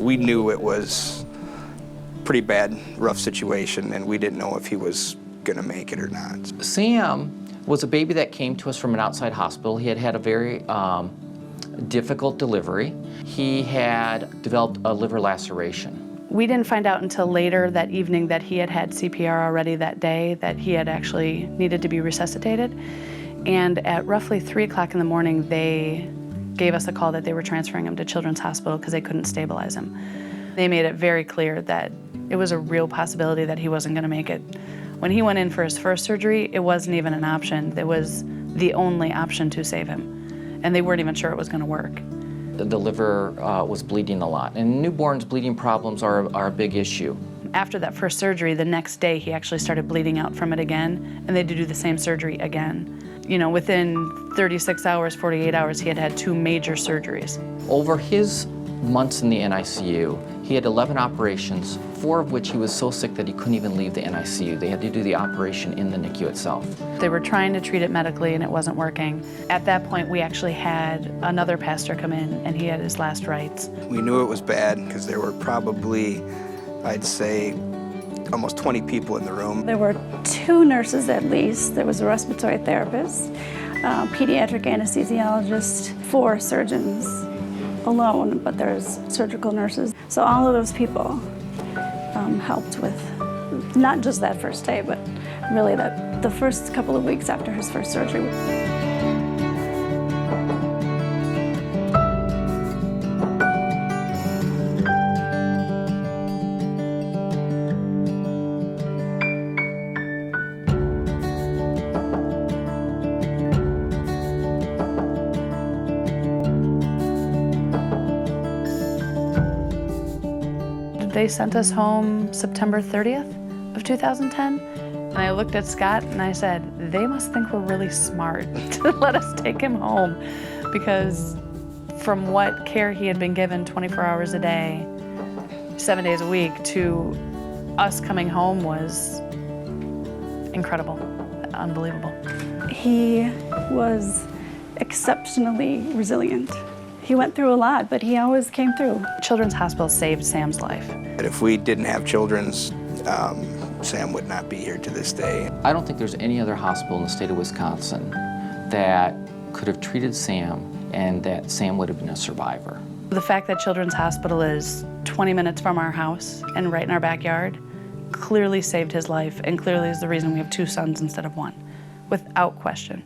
We knew it was a pretty bad, rough situation, and we didn't know if he was going to make it or not. Sam was a baby that came to us from an outside hospital. He had had a very difficult delivery. He had developed a liver laceration. We didn't find out until later that evening that he had had CPR already that day, that he had actually needed to be resuscitated. And at roughly 3 o'clock in the morning, they gave us a call that they were transferring him to Children's Hospital because they couldn't stabilize him. They made it very clear that it was a real possibility that he wasn't going to make it. When he went in for his first surgery, it wasn't even an option. It was the only option to save him. And they weren't even sure it was going to work. The liver was bleeding a lot, and newborns' bleeding problems are a big issue. After that first surgery, the next day he actually started bleeding out from it again, and they had to do the same surgery again. You know, within 36 hours, 48 hours, he had had 2 major surgeries. Over his months in the NICU, he had 11 operations, 4 of which he was so sick that he couldn't even leave the NICU. They had to do the operation in the NICU itself. They were trying to treat it medically and it wasn't working. At that point, we actually had another pastor come in and he had his last rites. We knew it was bad because there were probably, I'd say, almost 20 people in the room. There were 2 nurses at least. There was a respiratory therapist, pediatric anesthesiologist, 4 surgeons alone, but there's surgical nurses. So all of those people helped with not just that first day, but really the first couple of weeks after his first surgery. They sent us home September 30th of 2010. And I looked at Scott and I said, they must think we're really smart to let us take him home, because from what care he had been given 24 hours a day, 7 days a week, to us coming home was incredible, unbelievable. He was exceptionally resilient. He went through a lot, but he always came through. Children's Hospital saved Sam's life. But if we didn't have Children's, Sam would not be here to this day. I don't think there's any other hospital in the state of Wisconsin that could have treated Sam and that Sam would have been a survivor. The fact that Children's Hospital is 20 minutes from our house and right in our backyard clearly saved his life, and clearly is the reason we have 2 sons instead of 1, without question.